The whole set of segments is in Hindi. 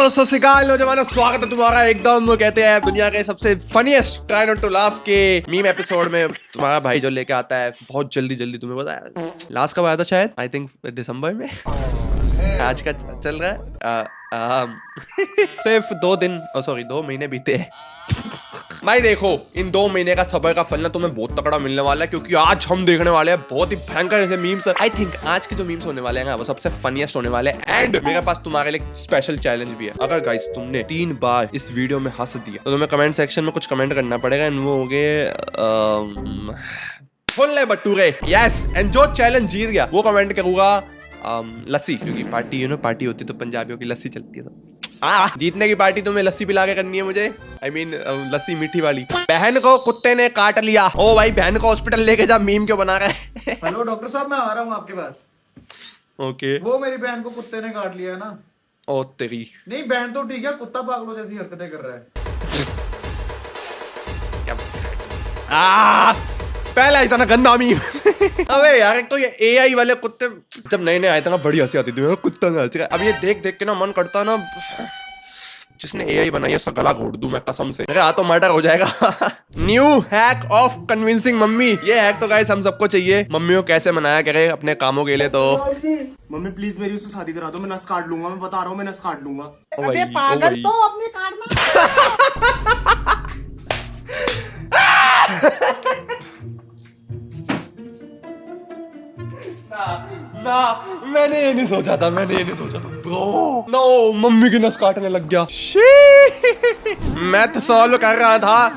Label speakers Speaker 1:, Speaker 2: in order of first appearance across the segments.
Speaker 1: नमस्कार, सत श्री अकाल नौजवानों, स्वागत है तुम्हारा एकदम कहते हैं दुनिया के सबसे funniest try not to laugh के मीम एपिसोड में। तुम्हारा भाई जो लेके आता है बहुत जल्दी तुम्हें बताया। लास्ट कब आया था शायद, आई थिंक दिसंबर में। आज का चल रहा है सिर्फ 2 महीने बीते हैं। भाई देखो, इन 2 महीने का सबर का फल ना तुम्हें बहुत तगड़ा मिलने वाला है, क्योंकि आज हम देखने वाले हैं बहुत ही भयंकर ऐसे मीम्स। आई थिंक आज के जो मीम्स होने वाले हैं वो सबसे फनीएस्ट होने वाले हैं। एंड मेरे पास तुम्हारे लिए स्पेशल चैलेंज भी है। अगर गाइस तुमने 3 बार इस वीडियो में हंस दिया तो तुम्हें कमेंट सेक्शन में कुछ कमेंट करना पड़ेगा। एंड वो हो गए छोले भटूरे। यस, एंड जो चैलेंज जीत गया वो कमेंट करूंगा लस्सी, क्योंकि पार्टी होती तो पंजाबियों की लस्सी चलती है। जीतने की पार्टी तुम्हें लस्सी पिला के करनी है मुझे। I mean, लस्सी मीठी वाली। बहन को कुत्ते ने काट लिया। ओ भाई, बहन को हॉस्पिटल लेके जा, मीम क्यों बना रहा है?
Speaker 2: हेलो डॉक्टर साहब, मैं आ रहा हूँ आपके पास।
Speaker 1: ओके।
Speaker 2: वो मेरी बहन को कुत्ते ने काट लिया है ना।
Speaker 1: ओ तेरी।
Speaker 2: नहीं, बहन तो ठीक है, कुत्ता पागलों जैसी हरकतें कर रहा है।
Speaker 1: पहला इतना गंदा मीम। अबे यार, एक तो ये एआई वाले कुत्ते जब नए नए आए थे ना, बड़ी हंसी आती थी कुत्ता ना हंसी। अब ये देख के ना मन करता ना, जिसने एआई बनाई है उसका गला घोट दूं मैं कसम से। मेरे हाथों मर्डर हो जाएगा। New hack of convincing mummy. ये हैक तो गाइस हम सबको चाहिए। मम्मियों कैसे मनाया करे अपने कामों के लिए। तो
Speaker 2: मम्मी प्लीज मेरी उससे शादी करा दो, मैं नस काट लूंगा। मैं बता रहा हूँ, मैं नस काट लूंगा।
Speaker 3: अबे पागल, तो अपने काटना।
Speaker 1: ना, मैंने ये नहीं सोचा था ब्रो। नो, मम्मी की नस काटने लग गया। मैथ सॉल्व कर रहा था,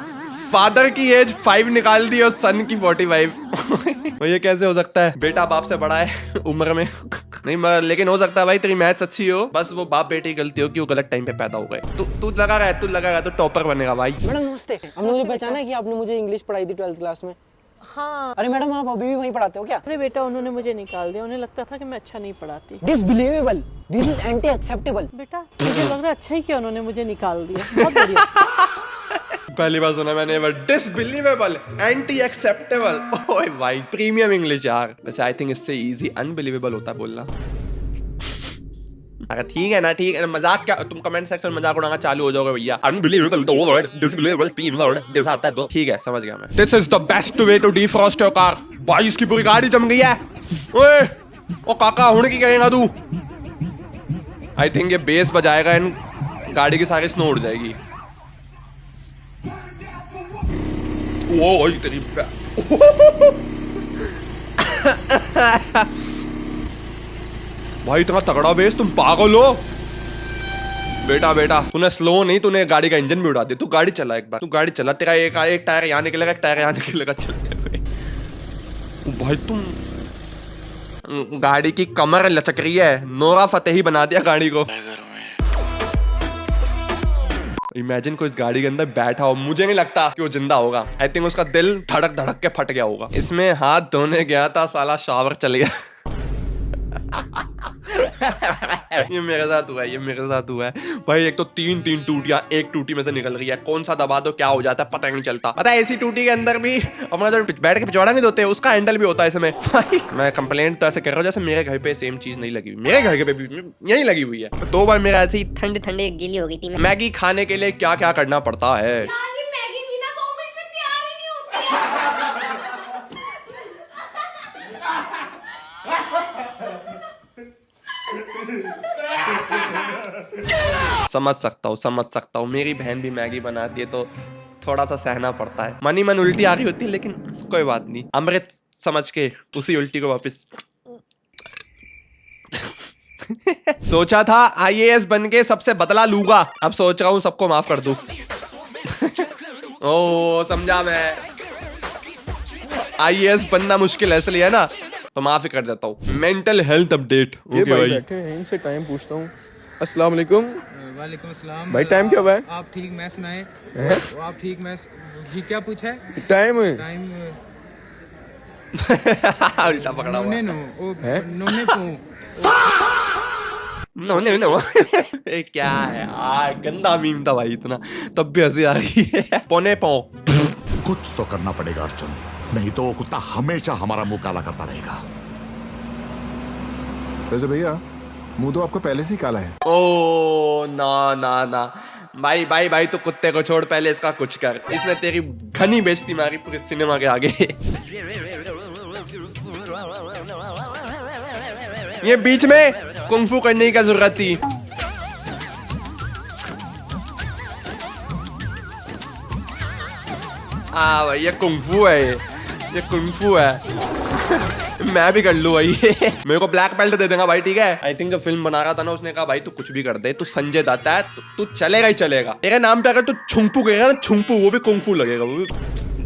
Speaker 1: फादर की एज 5 निकाल दी और सन की 45। ये कैसे हो सकता है? बेटा बाप से बड़ा है उम्र में। नहीं, लेकिन हो सकता है भाई तेरी मैथ्स अच्छी हो, बस वो बाप बेटी की गलती हो कि वो गलत टाइम पे पैदा हो गए। तू लगा रहा है, तू टॉपर बनेगा भाई।
Speaker 3: मैडम नमस्ते। हमने मुझे पहचाना है कि आपने मुझे इंग्लिश पढ़ाई थी 12th क्लास में।
Speaker 4: हाँ।
Speaker 3: अरे मैडम, आप अभी भी वहीं पढ़ाते हो क्या?
Speaker 4: अरे बेटा, उन्होंने मुझे निकाल दिया। उन्हें लगता था कि मैं अच्छा नहीं पढ़ाती।
Speaker 3: डिसबिलीवेबल, दिस इज एंटी एक्सेप्टेबल।
Speaker 4: बेटा मुझे लग रहा है अच्छा ही किया उन्होंने मुझे निकाल दिया। बहुत बढ़िया।
Speaker 1: पहली बार सुना मैंने डिसबिलीवेबल, एंटी एक्सेप्टेबल। ओए भाई, प्रीमियम इंग्लिश यार। वैसे आई थिंक इससे इजी अनबिलीवेबल होता है बोलना। अगर ठीक है ना, मजाक क्या, तुम कमेंट सेक्शन में मजाक उड़ाना चालू हो जाओगे भैया। अनबिलीवेबल 2 वर्ड, डिसबिलीवेबल 3 वर्ड, जैसा आता है 2। ठीक है, समझ गया मैं। This is the best way to defrost your car. भाई इसकी पूरी गाड़ी जम गई है। ओए, ओ काका, हुण की करेगा तू? आई थिंक ये बेस बजाएगा एंड गाड़ी की सारी स्नो उड़ जाएगी। ओ भाई तेरी भाई, इतना तगड़ा बेस, तुम पागल हो? बेटा तूने स्लो नहीं, तूने गाड़ी का इंजन भी उड़ा दिया। तू गाड़ी चला एक बार, तेरा एक टायर यहाँ निकलेगा, एक टायर यहाँ निकलेगा चलते हुए। भाई तुम, गाड़ी की कमर लचक रही है। नोरा फतेही बना दिया गाड़ी को। इमेजिन कोई इस गाड़ी के अंदर बैठा हो, मुझे नहीं लगता कि वो जिंदा होगा। आई थिंक उसका दिल धड़क के फट गया होगा। इसमें हाथ धोने गया था, साला शावर चल गया। ये मेरे साथ हुआ है भाई। एक तो 3 टूटियां एक टूटी में से निकल रही है। कौन सा दबा दो क्या हो जाता है पता ही नहीं चलता। पता है, ऐसी टूटी के अंदर भी अपना जो बैठ के पिछवाड़ा नहीं धोते, उसका हैंडल भी होता है इसमें। भाई मैं कंप्लेंट तो ऐसे कर रहा हूँ जैसे मेरे घर पे सेम चीज नहीं लगी हुई। मेरे घर पे भी यही लगी हुई है। 2 बार मेरा ऐसे ही
Speaker 5: ठंडे गीली हो गई थी।
Speaker 1: मैगी खाने के लिए क्या क्या करना पड़ता है।
Speaker 5: मैगी बिना 2 मिनट में तैयार ही नहीं होती
Speaker 1: समझ सकता हूँ। मेरी बहन भी मैगी बनाती है तो थोड़ा सा सहना पड़ता है। मनी मन उल्टी आ रही होती है, लेकिन कोई बात नहीं। अमृत समझ के उसी उल्टी को वापस। सोचा था आईएएस बन के सबसे बदला लूंगा, अब सोच रहा हूँ सबको माफ कर दूं। ओ समझा मैं। आईएएस बनना मुश्किल है इसलिए है ना, तो माफ ही कर देता हूँ। Mental health update.
Speaker 6: ये भाई बैठे हैं, इनसे टाइम पूछता हूँ। अस्सलाम वालेकुम।
Speaker 7: वालेकुम अस्सलाम।
Speaker 6: भाई टाइम क्या हुआ है?
Speaker 7: आप ठीक, मैं सुनाए। तो आप ठीक, मैं जी क्या पूछा है?
Speaker 6: टाइम
Speaker 1: उल्टा पकड़ा हुआ
Speaker 7: नोने नो ओ नोने पो
Speaker 1: नो। ये क्या है यार, गंदा मीम था भाई इतना, तब भी हंसी आ रही है। पौने पौ।
Speaker 8: कुछ तो करना पड़ेगा अर्जुन, नहीं तो वो कुत्ता हमेशा हमारा मुंह काला करता रहेगा।
Speaker 6: वैसे भैया
Speaker 8: मुंह तो आपको पहले से ही काला है।
Speaker 1: ओ ना ना ना भाई भाई भाई, तो कुत्ते को छोड़, पहले इसका कुछ कर। इसने तेरी घनी बेइज्जती मारी पूरे सिनेमा के आगे। ये बीच में कुंफू करने की क्या जरूरत थी? हाँ भाई, ये कुंफू है, ये कुंफू है। मैं भी कर लूँ भाई। मेरे को ब्लैक बेल्ट दे देगा भाई, ठीक है। आई थिंक जो फिल्म बना रहा था ना, उसने कहा भाई तू कुछ भी कर दे, तू संजय दत्त है, तू चलेगा ही चलेगा। तेरे नाम पे अगर तू छुंपू कहेगा ना, छुंपू, वो भी कुंफू लगेगा, वो भी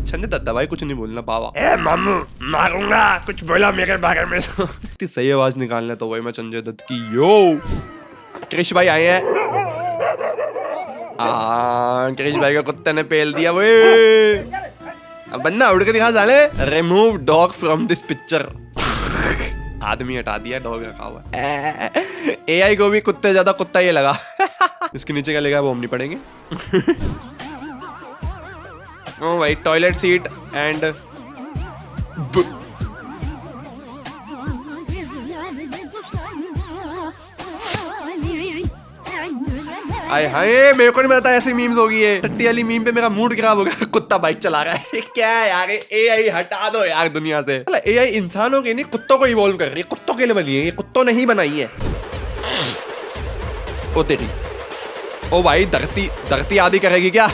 Speaker 1: संजय दत्त है भाई, कुछ नहीं बोलना बाबा। ए मामू मारूंगा, कुछ बोला मेरे बारे में तो। इतनी सही आवाज निकालना तो भाई मैं संजय दत्त की। यो कृष भाई आए हैं। कृष भाई का कुत्ते ने पेल दिया। वो अब बन्ना उड़ के दिखा साले। Remove dog from this picture. आदमी हटा दिया, डॉग रखा हुआ है। एआई को भी कुत्ते ज्यादा कुत्ता ये लगा। इसके नीचे क्या लिखा है वो हम नहीं पढ़ेंगे। ओ भाई, टॉयलेट सीट एंड हाय हाय, मेरे को नहीं पता ऐसी मीम्स होगी। ये टट्टी वाली मीम पे मेरा मूड खराब हो गया। कुत्ता बाइक चला रहा है। क्या है यार, एआई हटा दो यार दुनिया से। एआई इंसानों के नहीं, कुत्तों को इवॉल्व कर रही है। कुत्तों के लिए बनी है ये, कुत्तों ने ही बनाई है। ओ तेरी, ओ भाई, धरती आदि करेगी क्या?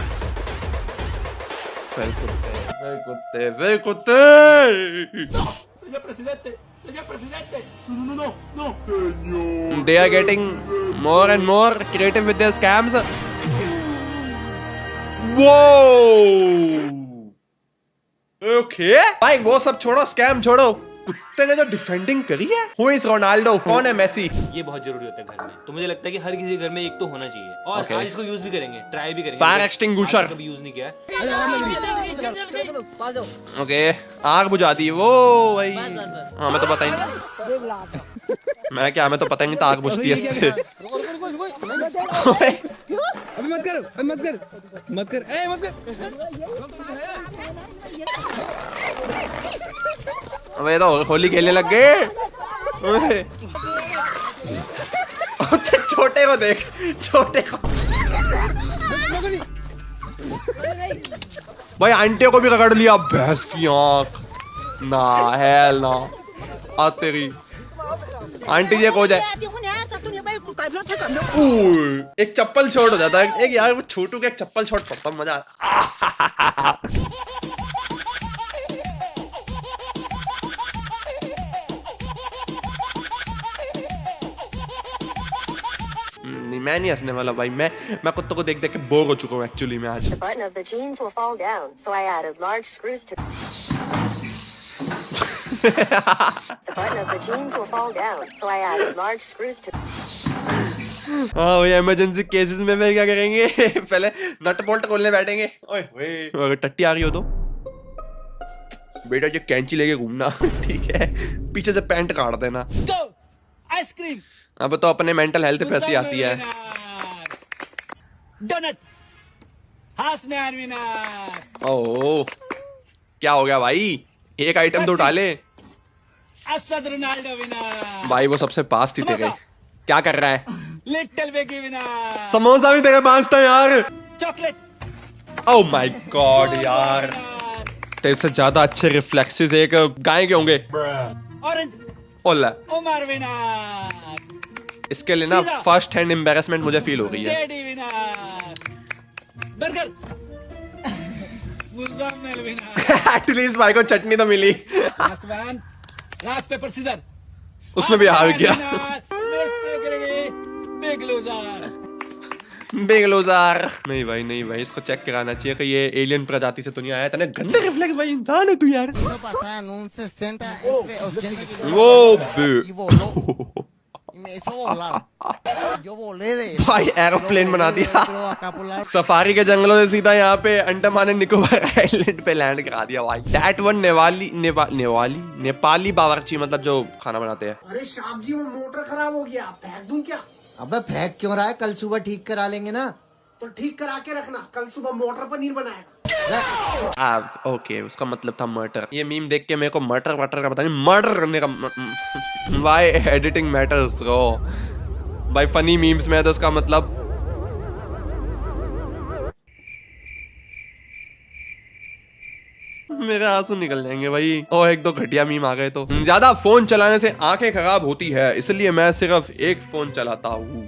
Speaker 1: कुत्ते कुत्ते। They are getting more and more creative with their scams. Whoa! Okay. भाई वो सब छोड़ो, स्कैम छोड़ो। कुत्ते ने जो डिफेंडिंग करी है। Who is Ronaldo? कौन है मेसी?
Speaker 9: ये बहुत जरूरी होता है घर में, तो मुझे लगता है कि हर किसी घर में एक तो होना चाहिए। और
Speaker 1: Okay.
Speaker 9: आज इसको यूज भी करेंगे, ट्राई भी करेंगे।
Speaker 1: फायर एक्सटिंग्विशर
Speaker 9: कभी यूज नहीं किया।
Speaker 1: ओके, आग बुझा दी वो भाई। हाँ मैं तो पता ही नहीं। मैं क्या, हमें तो पता ही नहीं था आग बुझती है इससे। अबे तो होली खेलने लग गए। छोटे को देख, छोटे को। भाई आंटियों को भी पकड़ लिया। भैंस की आंख ना, हेल ना। आ तेरी आंटी जी को जाए। एक चप्पल शॉट हो जाता है। एक यार वो छोटू का एक चप्पल शॉट पड़ता, मजा आता। मैं नहीं हंसने वाला भाई। मैं कुत्तों को देख देख के बोर हो चुका हूँ एक्चुअली में आज।
Speaker 10: The button of the jeans will fall down, so I added large screws to. The button of the jeans will fall down, so I added large screws to.
Speaker 1: हाँ भैया, इमरजेंसी केसेस में फिर क्या करेंगे? पहले नट बोल्ट खोलने बैठेंगे। ओए अगर टट्टी आ रही हो तो बेटा जो कैंची लेके घूमना। ठीक है, पीछे से पैंट काट देना।
Speaker 11: आइसक्रीम
Speaker 1: अब तो अपने मेंटल हेल्थ पे हंसी आती है।
Speaker 11: Donut हासनान winner.
Speaker 1: ओह क्या हो गया भाई? एक आइटम तो उठा ले।
Speaker 11: Asad Ronaldo winner.
Speaker 1: भाई वो सबसे पास थी तेरे। क्या कर रहा है?
Speaker 11: Little बिगी winner.
Speaker 1: समोसा भी तेरे पास था यार।
Speaker 11: चॉकलेट।
Speaker 1: ओह माय गॉड यार, तेरे से ज्यादा अच्छे रिफ्लेक्सेस एक गाय के होंगे।
Speaker 11: ऑरेंज।
Speaker 1: ओला
Speaker 11: उमर विनर।
Speaker 1: इसके लिए ना फर्स्ट हैंड एम्बैरेसमेंट मुझे फील हो रही है।
Speaker 11: JD winner. Burger. Muzammil winner.
Speaker 1: At least भाई को चटनी तो मिली।
Speaker 11: Last one, rock paper scissor.
Speaker 1: उसमें भी हार गया।
Speaker 11: Big loser.
Speaker 1: Big loser. नहीं भाई, नहीं भाई, इसको चेक कराना चाहिए कि ये एलियन प्रजाति से तो नहीं आया। तने गंदे रिफ्लेक्स भाई, इंसान है तू यार। वो भाई एरोप्लेन बना दिया। सफारी के जंगलों से सीधा यहाँ पे अंडमान एंड निकोबार आइलैंड पे लैंड करा दिया भाई। दैट वन नेपाली बावर्ची, मतलब जो खाना बनाते हैं।
Speaker 2: अरे साहब जी, वो मोटर खराब हो गया, फेंक दूं क्या?
Speaker 3: अबे फेंक क्यों रहा है? कल सुबह ठीक करा लेंगे ना।
Speaker 2: तो ठीक करा के रखना, कल सुबह मोटर पनीर बनाएगा।
Speaker 1: ओके, उसका मतलब था मर्डर। ये मीम देख के मेरे को मर्डर का पता नहीं, मर्डर करने का। Why editing matters bro. भाई फनी मीम्स में है तो उसका मतलब मेरे आंसू निकल जाएंगे भाई। और एक दो घटिया मीम आ गए तो। ज्यादा फोन चलाने से आंखें खराब होती है, इसलिए मैं सिर्फ एक फोन चलाता हूँ।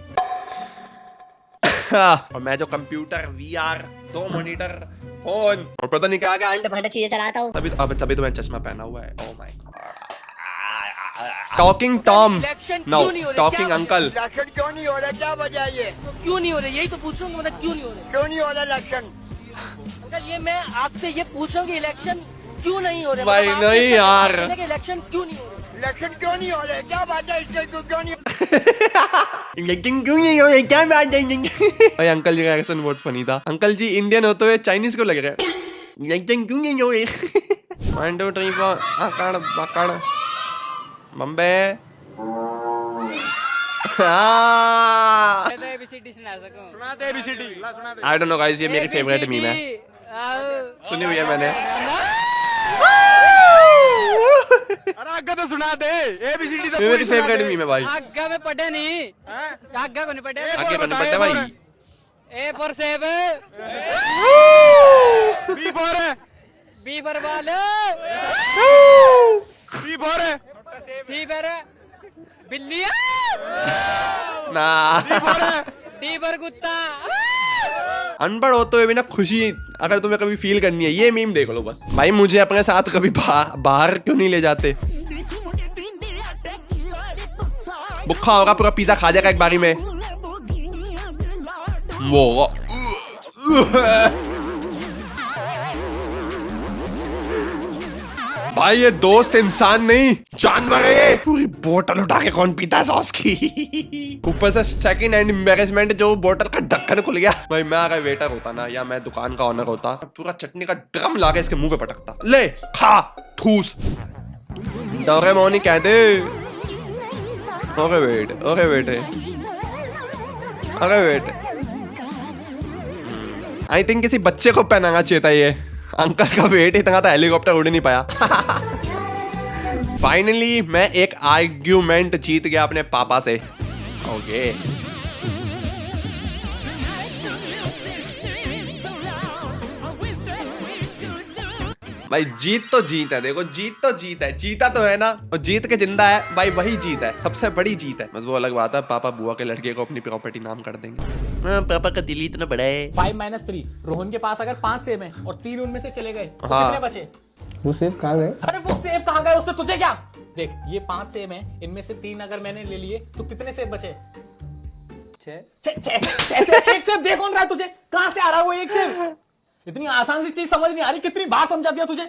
Speaker 1: और मैं जो कंप्यूटर, VR, 2 मॉनिटर, फोन और पता नहीं क्या क्या अंडे चीजें चलाता हूँ। तभी तो मैं चश्मा पहना हुआ है। Oh my God. Talking Tom, know talking uncle.
Speaker 11: क्यों नहीं हो रहा, क्या वजह है ये?
Speaker 4: क्यों नहीं हो रहे, यही तो पूछूंगा, मतलब क्यों नहीं हो रहे?
Speaker 11: क्यों नहीं हो रहा इलेक्शन?
Speaker 4: ये मैं आपसे ये पूछूंगा, इलेक्शन क्यों नहीं हो रहे?
Speaker 1: भाई नहीं यार,
Speaker 4: इलेक्शन क्यों नहीं हो रहे?
Speaker 11: इलेक्शन क्यों नहीं हो रहे, क्या बात है? इसके क्यों नहीं?
Speaker 1: लेकिन क्यों नहीं हो रहे, क्या बात है? भाई अंकल जी का एक्शन बहुत फनी था। अंकल जी इंडियन होते हुए चाइनीज को लग रहे हैं। लेकिन क्यों नहीं हो रहे? 1 2 3 4 आकड़ बकड़ बम्बे। आई डोंट नो गाइस, ये मेरी फेवरेट मीम है, सुनी हुई है मैंने।
Speaker 6: अरे आगे तो सुना दे, ABCD तो
Speaker 1: मेरी फेवरेट मीम है भाई।
Speaker 4: आगे में पढ़े नहीं, आगे को नहीं पढ़े,
Speaker 1: आगे को नहीं पढ़ते भाई।
Speaker 4: A for सेब,
Speaker 6: B for
Speaker 4: B for ball,
Speaker 6: C for
Speaker 4: C for बिल्ली,
Speaker 1: ना
Speaker 4: D for कुत्ता।
Speaker 1: अनपढ़ होते हुए भी ना खुशी अगर तुम्हें कभी फील करनी है, ये मीम देख लो बस। भाई मुझे अपने साथ कभी बाहर क्यों नहीं ले जाते? भूखा होगा पूरा पिज्जा खा जाएगा एक बारी में। वो भाई ये दोस्त इंसान नहीं जानवर है। पूरी बोतल उठा के कौन पीता है सॉस की? ऊपर से सेकंड हैंड एम्बैरेसमेंट, जो बोतल का ढक्कन खुल गया। भाई मैं अगर वेटर होता ना, या मैं दुकान का ऑनर होता, पूरा चटनी का ड्रम लाके इसके मुंह पे पटकता। ले खा ठूस। डोरेमोन कह दे। Okay wait, okay wait, okay wait. I think किसी बच्चे को पहनाना चाहिए था ये। अंकल का वेट इतना था, हेलीकॉप्टर उड़ नहीं पाया। फाइनली मैं एक आर्ग्यूमेंट जीत गया अपने पापा से। ओके भाई, जीत तो जीत है। देखो जीत तो जीत है, जीता तो है ना, और जीत के जिंदा है भाई, वही जीत है, सबसे बड़ी जीत है। बस वो अलग बात है, पापा बुआ के लड़के को अपनी प्रॉपर्टी नाम कर देंगे। पापा का दिल इतना बड़ा है।
Speaker 7: 5 - 3 रोहन के पास अगर 5 सेब हैं और 3 उनमें से चले गए तो
Speaker 1: हाँ।
Speaker 7: कितने बचे?
Speaker 3: वो सेब कहाँ गए?
Speaker 7: अरे वो सेब कहाँ गए, उससे तुझे क्या? देख ये 5 सेब हैं, इनमें से 3 अगर मैंने ले लिए तो कितने सेब बचे? 6 एक सेब दे कौन रहा है तुझे? कहाँ से आ रहा है वो एक सेब? इतनी आसान सी चीज समझ नहीं आ रही, कितनी बार समझा दिया तुझे?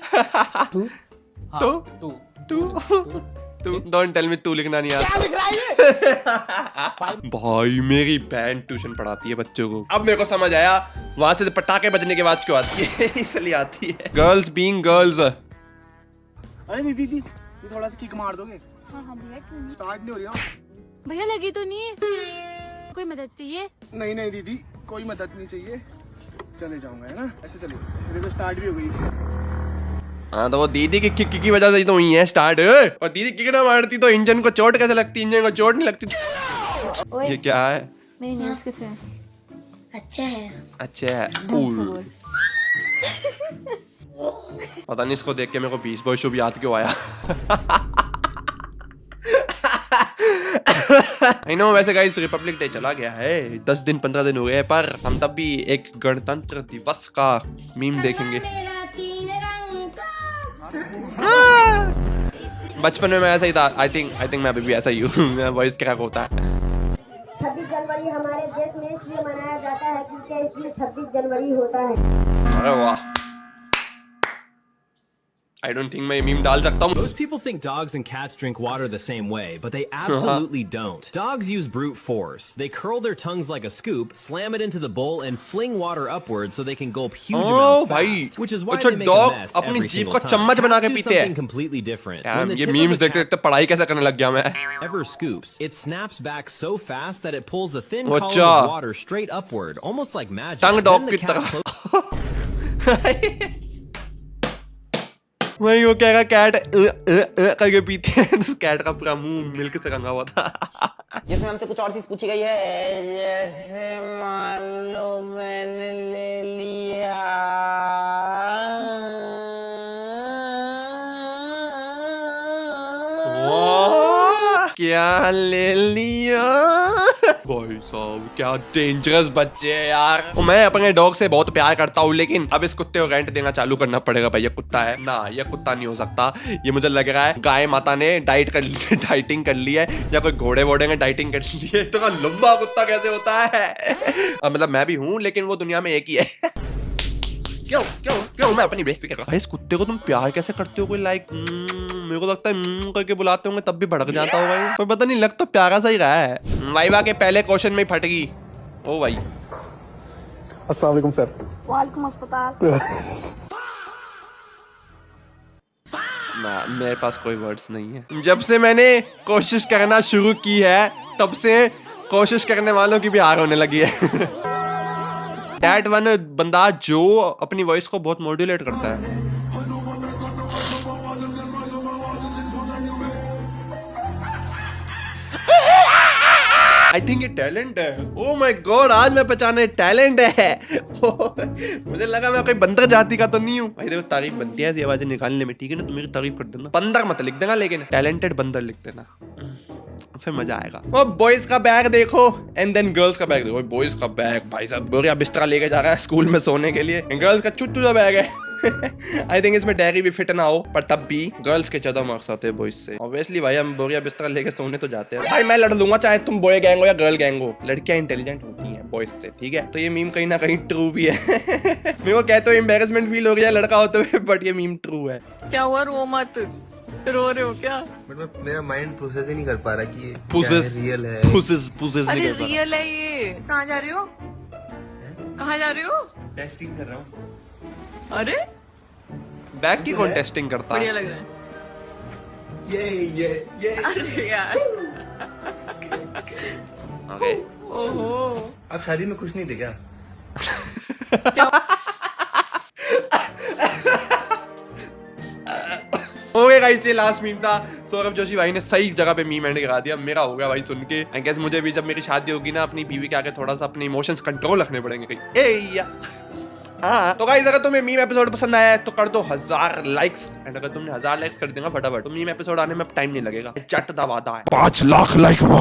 Speaker 1: तू डोंट टेल मी तू लिखना नहीं आता।
Speaker 7: क्या लिख रहा है ये?
Speaker 1: भाई मेरी बहन ट्यूशन पढ़ाती है बच्चों को। अब मेरे को समझ आया वहां से पटाखे बजने के बाद क्यों आती है। इसलिए आती है। Girls being girls.
Speaker 2: अरे दीदी थोड़ा सा किक मार दोगे?
Speaker 5: हाँ हाँ भैया, क्यों नहीं?
Speaker 2: स्टार्ट नहीं हो रही ना?
Speaker 5: भैया लगी तो नहीं है, कोई मदद चाहिए?
Speaker 2: नहीं नहीं दीदी, कोई मदद नहीं चाहिए, चले जाऊंगा, है ना? ऐसे चलिए, देखो स्टार्ट भी हो गई।
Speaker 1: हाँ तो वो दीदी की किक की वजह से तो हुई है स्टार्ट। और दीदी किक ना मारती तो इंजन को चोट कैसे लगती? इंजन को चोट नहीं लगती। ये क्या है?
Speaker 5: मेरी नेल्स कैसे हैं? अच्छा है।
Speaker 1: अच्छा है। पता नहीं इसको देख के मेरे को 20 वर्षों भी याद क्यों आया। I know, वैसे गाइस रिपब्लिक डे चला गया है, 10 दिन 15 दिन हो गए, पर हम तब भी एक गणतंत्र दिवस का मीम देखेंगे। बचपन में मैं ऐसा ही था। आई थिंक मैं अभी भी ऐसा ही हूँ। वॉइस क्रैक होता है।
Speaker 10: 26 जनवरी हमारे देश में इसलिए मनाया जाता है क्योंकि इसलिए 26 जनवरी होता है।
Speaker 1: अरे वाह, I don't think मैं मीम डाल सकता हूँ।
Speaker 12: Most people think dogs and cats drink water the same way, but they absolutely don't. Dogs use brute force. They curl their tongues like a scoop, slam it into the bowl, and fling water upwards so they can gulp huge amounts fast. Which is why they make a mess every single time. Cats do something completely different. When the
Speaker 1: ये
Speaker 12: tip
Speaker 1: मीम्स
Speaker 12: of a
Speaker 1: देखते देखते पढ़ाई कैसे करने लग गया मैं।
Speaker 12: ever scoops, it snaps back so fast that it pulls the thin column of water straight upward, almost like magic.
Speaker 1: Tongue dog की
Speaker 12: Then the cat
Speaker 1: तरह। वही वो कहेगा कैट करके पीती है, कैट का पूरा मुंह मिल्क से रंगा हुआ था।
Speaker 3: जिसमें हमसे कुछ और चीज पूछी गई है, जैसे मान लो मैंने ले लिया
Speaker 1: क्या ले लिया। भाई साहब क्या डेंजरस बच्चे हैं यार। मैं अपने डॉग से बहुत प्यार करता हूँ, लेकिन अब इस कुत्ते को रेंट देना चालू करना पड़ेगा भाई। ये कुत्ता है ना, ये कुत्ता नहीं हो सकता। ये मुझे लग रहा है गाय माता ने डाइटिंग कर ली है, या कोई घोड़े वोड़े ने डाइटिंग कर ली है। इतना लंबा कुत्ता कैसे होता है। मतलब मैं भी हूँ, लेकिन वो दुनिया में एक ही है। क्यों क्यों क्यों मैं अपनी बेइज्जती कर रहा हूं। इस कुत्ते को तुम प्यार कैसे करते हो? कोई लाइक मेरे को लगता है करके बुलाते होंगे तब भी भड़क जाता होगा ये। पर पता नहीं, लग तो प्यारा सा ही रहा है। वाइवा के पहले क्वेश्चन में ही फट गई। ओ भाई
Speaker 2: अस्सलाम वालेकुम सर।
Speaker 10: वालेकुम अस्सलाम।
Speaker 1: ना, मेरे पास कोई वर्ड्स नहीं है। जब से मैंने कोशिश करना शुरू की है, तब से कोशिश करने वालों की भी हार होने लगी है। डैट वन बंदा जो अपनी वॉइस को बहुत मॉड्यूलेट करता है। आई थिंक ये टैलेंट है। ओह माय गॉड, आज मैं पहचाने टैलेंट है। मुझे लगा मैं कोई बंदर जाति का तो नहीं हूँ। भाई देखो तारीफ बनती है ऐसी आवाजें निकालने में, ठीक है ना? तुम मेरी तारीफ कर देना, बंदर मत लिख देना, लेकिन टैलेंटेड बंदर लिख देना, फिर मजा आएगा। वो बॉयज का बैग देखो एंड देन गर्ल्स का बैग देखो। बॉयज का बैग भाई साहब बोरिया बिस्तरा लेके जा रहा है स्कूल में सोने के लिए। गर्ल्स का चुट्टू सा बैग है। आई थिंक इसमें डायरी भी फिट ना हो, पर तब भी गर्ल्स के ज्यादा मार्क्स आते हैं बॉयज से। ऑब्वियसली भाई हम बोरिया बिस्तरा लेके सोने तो जाते हैं। भाई मैं लड़ लूंगा चाहे तुम बॉय गैंग हो या गर्ल गैंग हो। लड़कियां इंटेलिजेंट होती हैं बॉयज से, ठीक है? तो ये मीम कहीं ना कहीं ट्रू भी है। मेरे को कहते हो एम्बैरेसमेंट फील हो रही है लड़का होते हुए, बट ये मीम ट्रू है।
Speaker 4: क्या हुआ, रो मत, रो रहे हो क्या?
Speaker 11: मतलब मेरा माइंड प्रोसेस ही नहीं कर पा रहा कि ये
Speaker 1: पुसेस
Speaker 11: रियल है।
Speaker 1: पुसेस
Speaker 4: अरे
Speaker 1: नहीं कर पा रहा।
Speaker 4: रियल है ये। कहाँ जा रहे हो? कहाँ जा रहे हो?
Speaker 11: टेस्टिंग कर रहा हूँ।
Speaker 4: अरे
Speaker 1: बैग की कौन टेस्टिंग करता
Speaker 4: बढ़िया
Speaker 1: है?
Speaker 4: लग रहा है।
Speaker 11: ये
Speaker 4: अरे यार
Speaker 1: ओके।
Speaker 4: ओहो,
Speaker 11: आप शादी में खुश नहीं थे क्या?
Speaker 1: ओके गाइस, ये लास्ट मीम था। सौरभ जोशी भाई ने सही जगह पे मीम एंड करा दिया। मेरा हो गया भाई सुन के। आई गेस मुझे भी जब मेरी शादी होगी ना, अपनी बीवी के आगे थोड़ा सा अपने इमोशंस कंट्रोल रखने पड़ेंगे कहीं। ए या हाँ, तो गाइस अगर तुम्हें मीम एपिसोड पसंद आया है तो कर दो 1000 लाइक्स। एंड अगर तुमने 1000 लाइक्स कर देंगे फटाफट, तो मीम एपिसोड आने में टाइम नहीं लगेगा, चट दबाता है।
Speaker 8: 5 लाख लाइक मार